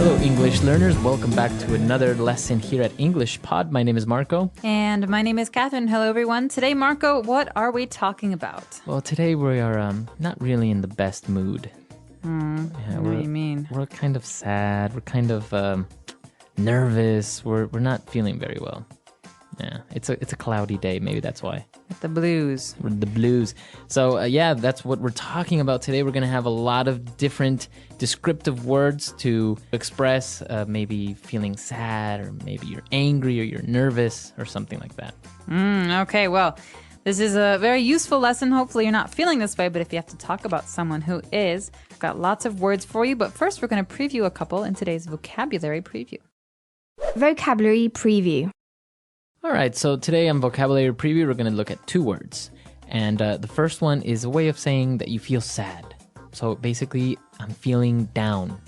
Hello, English learners. Welcome back to another lesson here at EnglishPod. My name is Marco. And my name is Catherine. Hello, everyone. Today, Marco, what are we talking about? Well, today we are not really in the best mood. What do you mean? We're kind of sad. We're kind of nervous. We're not feeling very well. Yeah, it's a cloudy day. Maybe that's why. The blues. The blues. So that's what we're talking about today. We're going to have a lot of different descriptive words to express maybe feeling sad, or maybe you're angry, or you're nervous, or something like that. Okay, well, this is a very useful lesson. Hopefully you're not feeling this way, but if you have to talk about someone who is, I've got lots of words for you. But first, we're going to preview a couple in today's vocabulary preview. Vocabulary preview. All right, so today on Vocabulary Preview, we're going to look at two words. And the first one is a way of saying that you feel sad. So basically, I'm feeling down.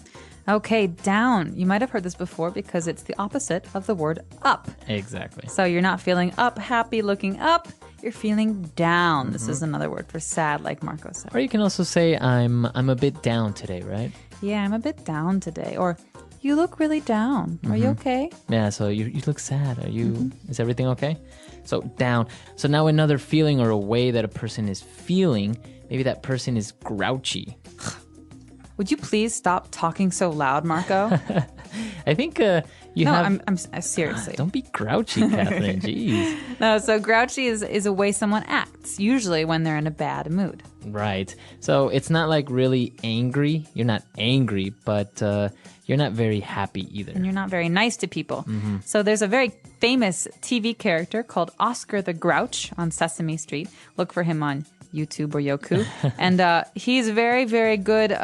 Okay, down. You might have heard this before because it's the opposite of the word up. Exactly. So you're not feeling up, happy, looking up. You're feeling down. This is another word for sad, like Marco said. Or you can also say, I'm a bit down today, right? Yeah, I'm a bit down today. Or you look really down. Are you okay? Yeah, so you look sad. Are you? Is everything okay? So down. So now another feeling or a way that a person is feeling, maybe that person is grouchy. Would you please stop talking so loud, Marco? I think you have... I'm seriously. Don't be grouchy, Catherine. Jeez. No, so grouchy is a way someone acts, usually when they're in a bad mood. Right. So it's not like really angry. You're not angry, but you're not very happy either. And you're not very nice to people. So there's a very famous TV character called Oscar the Grouch on Sesame Street. Look for him on YouTube or Yoku. And he's very, very good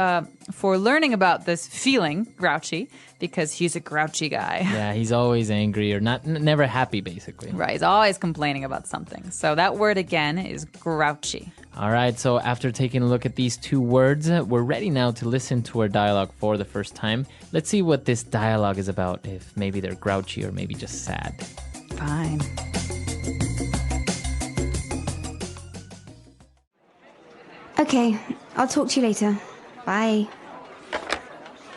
for learning about this feeling, grouchy, because he's a grouchy guy. Yeah, he's always angry or never happy, basically. Right, he's always complaining about something. So that word again is grouchy. All right, so after taking a look at these two words, we're ready now to listen to our dialogue for the first time. Let's see what this dialogue is about, if maybe they're grouchy or maybe just sad. Fine. Okay, I'll talk to you later. Bye.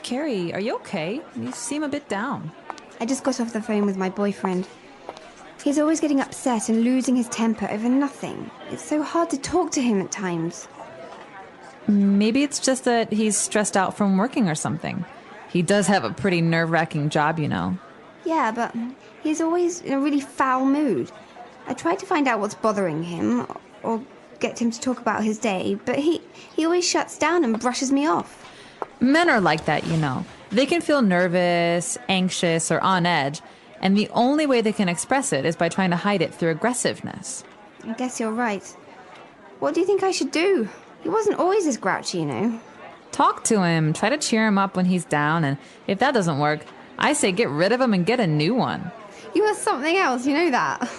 Carrie, are you okay? You seem a bit down. I just got off the phone with my boyfriend. He's always getting upset and losing his temper over nothing. It's so hard to talk to him at times. Maybe it's just that he's stressed out from working or something. He does have a pretty nerve-wracking job, you know. Yeah, but he's always in a really foul mood. I tried to find out what's bothering him or get him to talk about his day, but he always shuts down and brushes me off. Men are like that, you know. They can feel nervous, anxious, or on edge, and the only way they can express it is by trying to hide it through aggressiveness. I guess you're right. What do you think I should do? He wasn't always as grouchy, you know. Talk to him, try to cheer him up when he's down, and if that doesn't work, I say get rid of him and get a new one. You are something else, you know that.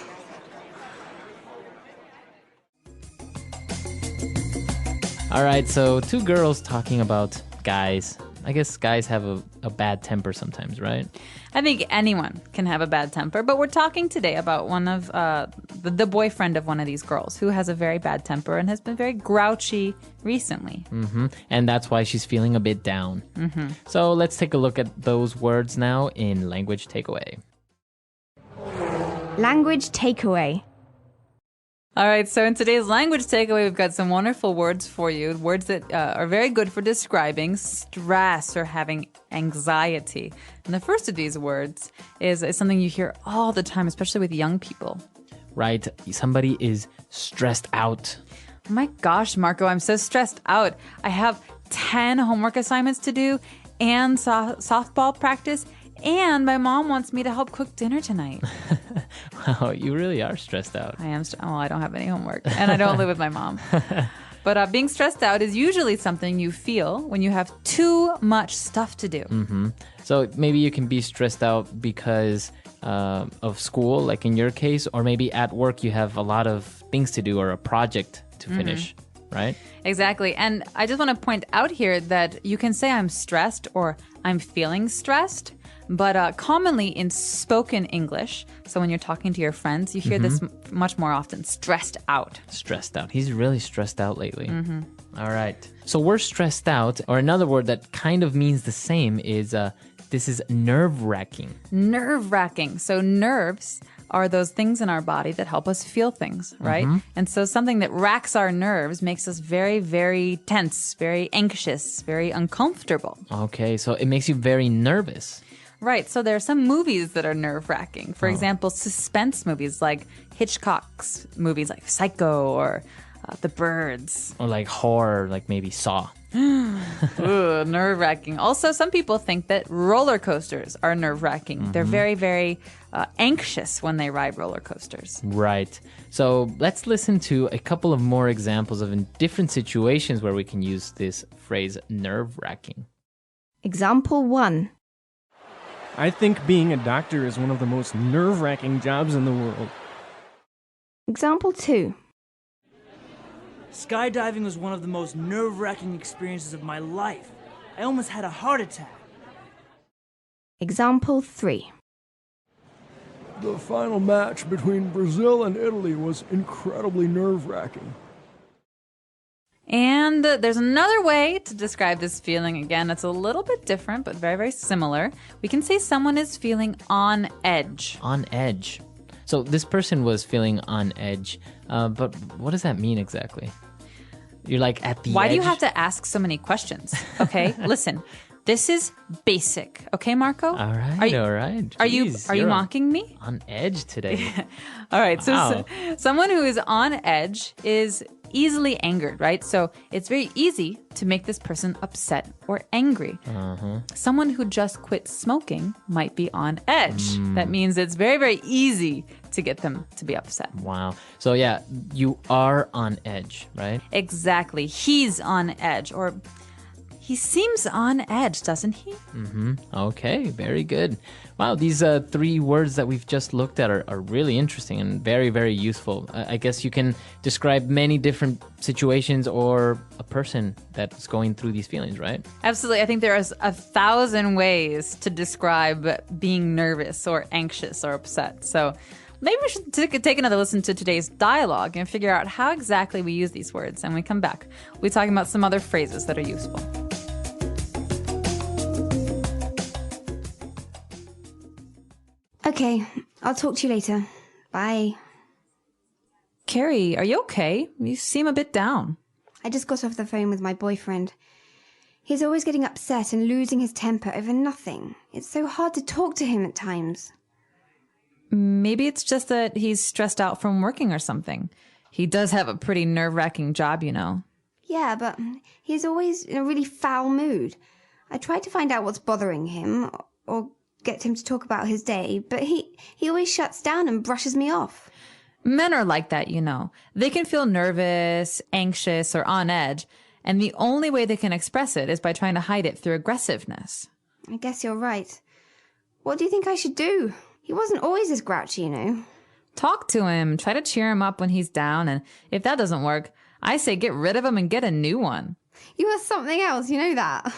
All right, so two girls talking about guys. I guess guys have a bad temper sometimes, right? I think anyone can have a bad temper, but we're talking today about one of the boyfriend of one of these girls who has a very bad temper and has been very grouchy recently. And that's why she's feeling a bit down. So let's take a look at those words now in Language Takeaway. Language takeaway. All right, so in today's language takeaway, we've got some wonderful words for you. Words that are very good for describing stress or having anxiety. And the first of these words is something you hear all the time, especially with young people. Right, somebody is stressed out. Oh my gosh, Marco, I'm so stressed out. I have 10 homework assignments to do and softball practice, and my mom wants me to help cook dinner tonight. Wow, you really are stressed out. I am. I don't have any homework, and I don't live with my mom. But being stressed out is usually something you feel when you have too much stuff to do. So maybe you can be stressed out because of school, like in your case, or maybe at work you have a lot of things to do or a project to finish, right? Exactly. And I just want to point out here that you can say I'm stressed or I'm feeling stressed. But commonly in spoken English, so when you're talking to your friends, you hear this much more often, stressed out. Stressed out. He's really stressed out lately. All right. So we're stressed out, or another word that kind of means the same is this is nerve-wracking. Nerve-wracking. So nerves are those things in our body that help us feel things, right? And so something that racks our nerves makes us very, very tense, very anxious, very uncomfortable. Okay, so it makes you very nervous. Right. So there are some movies that are nerve-wracking. For example, suspense movies like Hitchcock's movies like Psycho or The Birds. Or like horror, like maybe Saw. Ooh, nerve-wracking. Also, some people think that roller coasters are nerve-wracking. They're very, very anxious when they ride roller coasters. Right. So let's listen to a couple of more examples of in different situations where we can use this phrase nerve-wracking. Example 1. I think being a doctor is one of the most nerve-wracking jobs in the world. Example 2. Skydiving was one of the most nerve-wracking experiences of my life. I almost had a heart attack. Example 3. The final match between Brazil and Italy was incredibly nerve-wracking. And there's another way to describe this feeling. Again, it's a little bit different, but very, very similar. We can say someone is feeling on edge. On edge. So this person was feeling on edge, but what does that mean exactly? You're like at the edge? Why do you have to ask so many questions? Okay, listen. This is basic. Okay, Marco? All right, all right. Are you Jeez, mocking me? on edge today? All right, Wow. so someone who is on edge is easily angered, right? So it's very easy to make this person upset or angry. Someone who just quit smoking might be on edge. That means it's very, very easy to get them to be upset. Wow. So yeah, you are on edge, right? Exactly. He's on edge, or he seems on edge, doesn't he? Okay, very good. Wow, these 3 words that we've just looked at are really interesting and very, very useful. I guess you can describe many different situations or a person that's going through these feelings, right? Absolutely. I think there is 1,000 ways to describe being nervous or anxious or upset. So maybe we should take another listen to today's dialogue and figure out how exactly we use these words. And when we come back, we'll be talking about some other phrases that are useful. Okay, I'll talk to you later. Bye. Carrie, are you okay? You seem a bit down. I just got off the phone with my boyfriend. He's always getting upset and losing his temper over nothing. It's so hard to talk to him at times. Maybe it's just that he's stressed out from working or something. He does have a pretty nerve-wracking job, you know. Yeah, but he's always in a really foul mood. I tried to find out what's bothering him or get him to talk about his day, but he always shuts down and brushes me off. Men are like that, you know. They can feel nervous, anxious, or on edge, and the only way they can express it is by trying to hide it through aggressiveness. I guess you're right. What do you think I should do? He wasn't always this grouchy, you know. Talk to him, try to cheer him up when he's down, and if that doesn't work, I say get rid of him and get a new one. You are something else, you know that.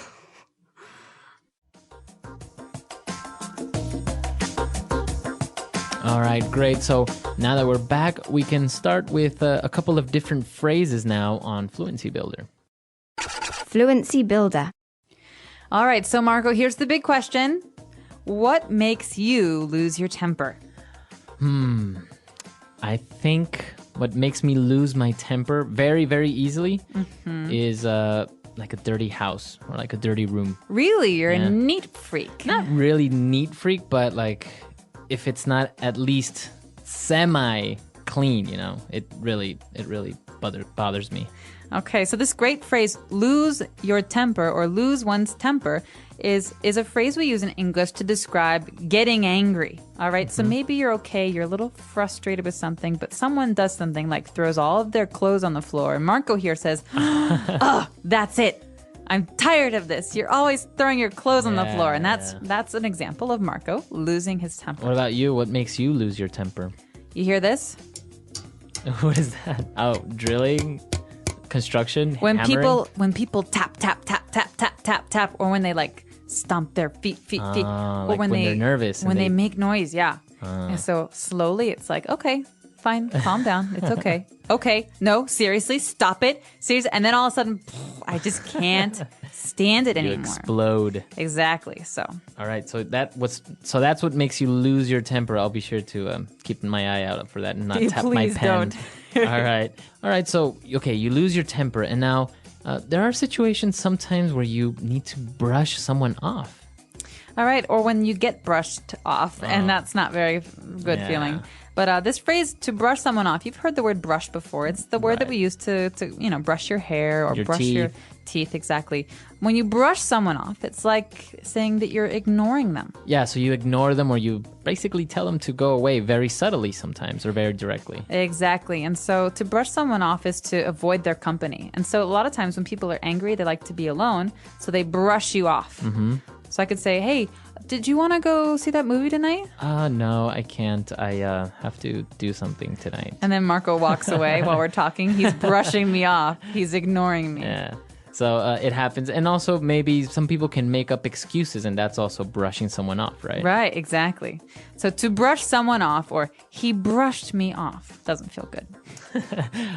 All right, great. So now that we're back, we can start with a couple of different phrases now on Fluency Builder. Fluency Builder. All right, so Marco, here's the big question. What makes you lose your temper? I think what makes me lose my temper very, very easily is like a dirty house or like a dirty room. Really? You're a neat freak. Not really neat freak, but like if it's not at least semi-clean, you know, it really bothers me. Okay, so this great phrase, lose your temper or lose one's temper, is a phrase we use in English to describe getting angry. All right, so maybe you're okay, you're a little frustrated with something, but someone does something like throws all of their clothes on the floor. And Marco here says, oh, that's it. I'm tired of this. You're always throwing your clothes on the floor. And that's an example of Marco losing his temper. What about you? What makes you lose your temper? You hear this? What is that? Oh, drilling? Construction? When hammering? people tap, tap, tap, tap, tap, tap, tap, or when they like stomp their feet. Or like when they're nervous. When they make noise, yeah. And so slowly it's like, okay, fine. Calm down. It's okay. Okay. No, seriously, stop it. Seriously. And then all of a sudden, I just can't stand it You anymore. explode. Exactly. So, All right, so that's what makes you lose your temper. I'll be sure to keep my eye out for that and not tap my Please pen. don't. All right. So okay, you lose your temper, and now there are situations sometimes where you need to brush someone off. all right. Or when you get brushed off, and that's not very good Yeah. feeling. But this phrase, to brush someone off, you've heard the word brush before. It's the word that Right. we use to brush your hair or Your brush your teeth. Exactly. When you brush someone off, it's like saying that you're ignoring them. Yeah, so you ignore them, or you basically tell them to go away very subtly sometimes, or very directly. Exactly. And so to brush someone off is to avoid their company. And so a lot of times when people are angry, they like to be alone. So they brush you off. Mm-hmm. So I could say, hey, did you want to go see that movie tonight? No, I can't. I have to do something tonight. And then Marco walks away while we're talking. He's brushing me off. He's ignoring me. Yeah. So it happens. And also maybe some people can make up excuses, and that's also brushing someone off, right? Right, exactly. So to brush someone off, or he brushed me off, doesn't feel good.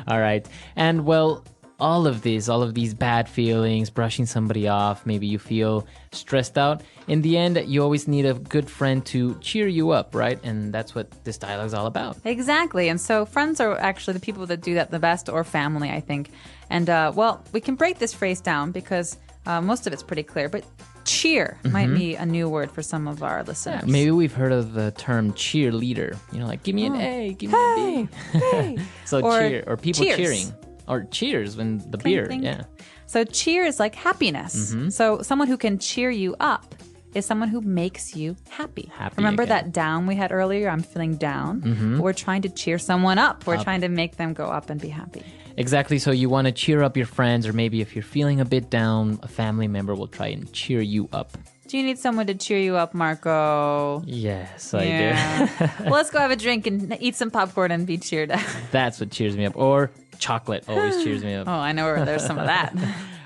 All right. And well, all of these bad feelings, brushing somebody off, maybe you feel stressed out. In the end, you always need a good friend to cheer you up, right? And that's what this dialogue is all about. Exactly. And so friends are actually the people that do that the best, or family, I think. And well, we can break this phrase down because most of it's pretty clear, but cheer might be a new word for some of our listeners. Maybe we've heard of the term cheerleader. Like, give me an A, give me a B. Hey. So Or cheer, or people cheers. cheering. Or cheers when the Clink, beer, clink. yeah. So cheer is like happiness. So someone who can cheer you up is someone who makes you happy. Happy Remember again. that down we had earlier? I'm feeling down. We're trying to cheer someone up. We're trying to make them go up and be happy. Exactly. So you want to cheer up your friends, or maybe if you're feeling a bit down, a family member will try and cheer you up. Do you need someone to cheer you up, Marco? Yes, I do. Yeah. Well, let's go have a drink and eat some popcorn and be cheered up. That's what cheers me up. Or chocolate always cheers me up. Oh, I know where there's some of that.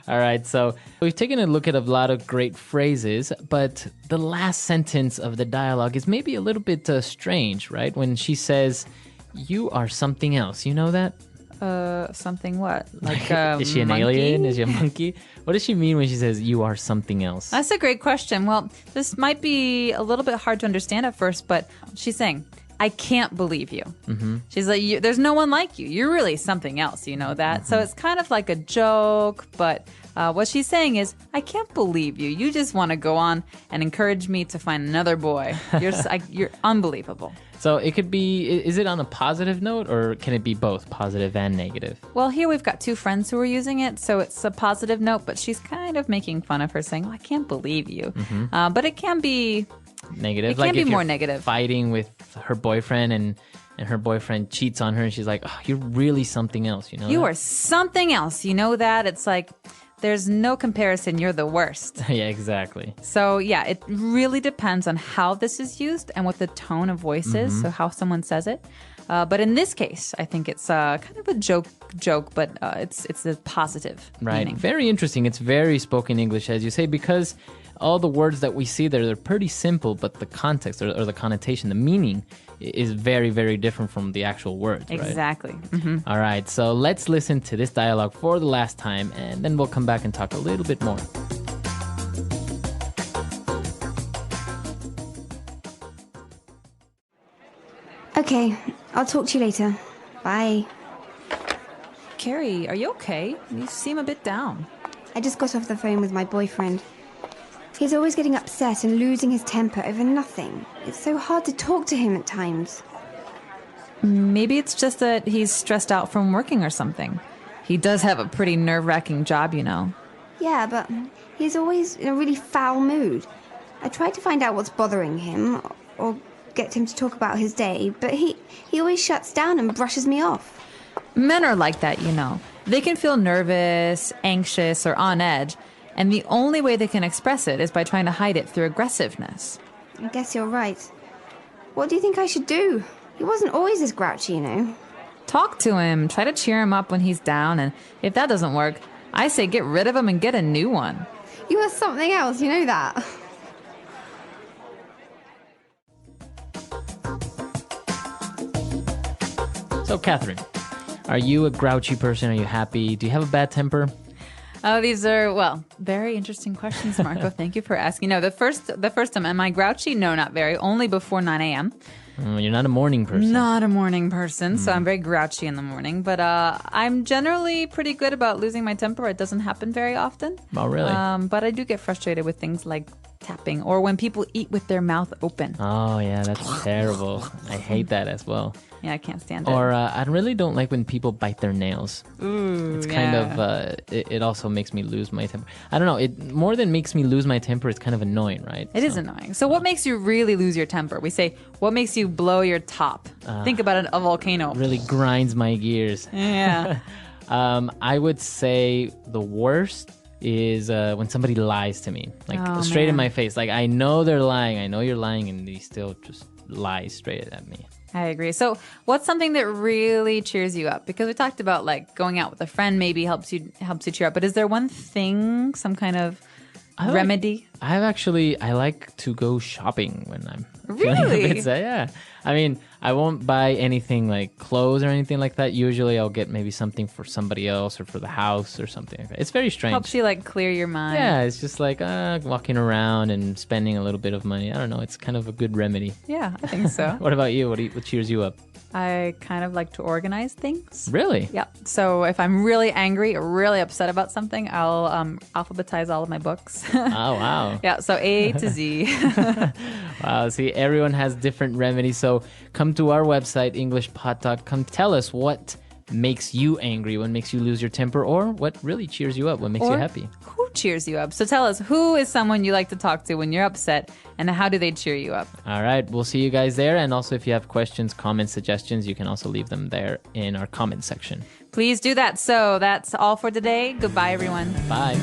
All right, so we've taken a look at a lot of great phrases, but the last sentence of the dialogue is maybe a little bit strange, right? When she says, "You are something else." You know that? Something what? Like Is she an monkey? alien? Is she a monkey? What does she mean when she says, "You are something else"? That's a great question. Well, this might be a little bit hard to understand at first, but she's saying, I can't believe you. Mm-hmm. She's like, there's no one like you. You're really something else, you know that? Mm-hmm. So it's kind of like a joke, but what she's saying is, I can't believe you. You just want to go on and encourage me to find another boy. You're unbelievable. So it could be, is it on a positive note, or can it be both positive and negative? Well, here we've got two friends who are using it, so it's a positive note, but she's kind of making fun of her, saying, I can't believe you. Mm-hmm. But it can be negative. It can be more negative. Fighting with her boyfriend and her boyfriend cheats on her, and she's like, oh, you're really something else, you know? You are something else, you know that? It's like, there's no comparison, you're the worst. Yeah, exactly. So yeah, it really depends on how this is used and what the tone of voice is, so how someone says it. But in this case, I think it's kind of a joke, but it's a positive Right. meaning. Very interesting. It's very spoken English, as you say, because all the words that we see there, they're pretty simple, but the context or the connotation, the meaning is very, very different from the actual words, right? Exactly. Mm-hmm. All right, so let's listen to this dialogue for the last time, and then we'll come back and talk a little bit more. Okay, I'll talk to you later. Bye. Carrie, are you okay? You seem a bit down. I just got off the phone with my boyfriend. He's always getting upset and losing his temper over nothing. It's so hard to talk to him at times. Maybe it's just that he's stressed out from working or something. He does have a pretty nerve-wracking job, you know. Yeah, but he's always in a really foul mood. I tried to find out what's bothering him or get him to talk about his day, but he always shuts down and brushes me off. Men are like that, you know. They can feel nervous, anxious, or on edge, and the only way they can express it is by trying to hide it through aggressiveness. I guess you're right. What do you think I should do? He wasn't always this grouchy, you know. Talk to him, try to cheer him up when he's down, and if that doesn't work, I say get rid of him and get a new one. You are something else, you know that. So, Catherine, are you a grouchy person? Are you happy? Do you have a bad temper? Oh, these are, well, very interesting questions, Marco. Thank you for asking. No, the first time, am I grouchy? No, not very. Only before 9 a.m. You're not a morning person. Not a morning person, so I'm very grouchy in the morning. But I'm generally pretty good about losing my temper. It doesn't happen very often. Oh, really? But I do get frustrated with things like tapping or when people eat with their mouth open. Oh, yeah, that's terrible. I hate that as well. Yeah, I can't stand it. Or I really don't like when people bite their nails. Ooh, It's kind of, it also makes me lose my temper. I don't know, it more than makes me lose my temper, it's kind of annoying, right? It is annoying. So what makes you really lose your temper? We say, what makes you blow your top? Think about a volcano. Really grinds my gears. Yeah. I would say the worst is when somebody lies to me, like straight in my face. Like, I know they're lying, I know you're lying, and they still just lie straight at me. I agree. So what's something that really cheers you up? Because we talked about like going out with a friend maybe helps you cheer up. But is there one thing, some kind of remedy? I like to go shopping when I'm feeling a Really? bit sad. Yeah. I mean, I won't buy anything like clothes or anything like that. Usually I'll get maybe something for somebody else or for the house or something like that. It's very strange. Helps you like clear your mind. Yeah, it's just like walking around and spending a little bit of money. I don't know. It's kind of a good remedy. Yeah, I think so. What about you? What cheers you up? I kind of like to organize things. Really? Yeah. So if I'm really angry or really upset about something, I'll alphabetize all of my books. Oh, wow. Yeah. So A to Z. Wow. See, everyone has different remedies. So come to our website, EnglishPod.com. Tell us what makes you angry, what makes you lose your temper, or what really cheers you up, what makes you Or happy. Who cheers you up? So tell us, who is someone you like to talk to when you're upset, and how do they cheer you up? All right. We'll see you guys there. And also, if you have questions, comments, suggestions, you can also leave them there in our comment section. Please do that. So that's all for today. Goodbye, everyone. Bye.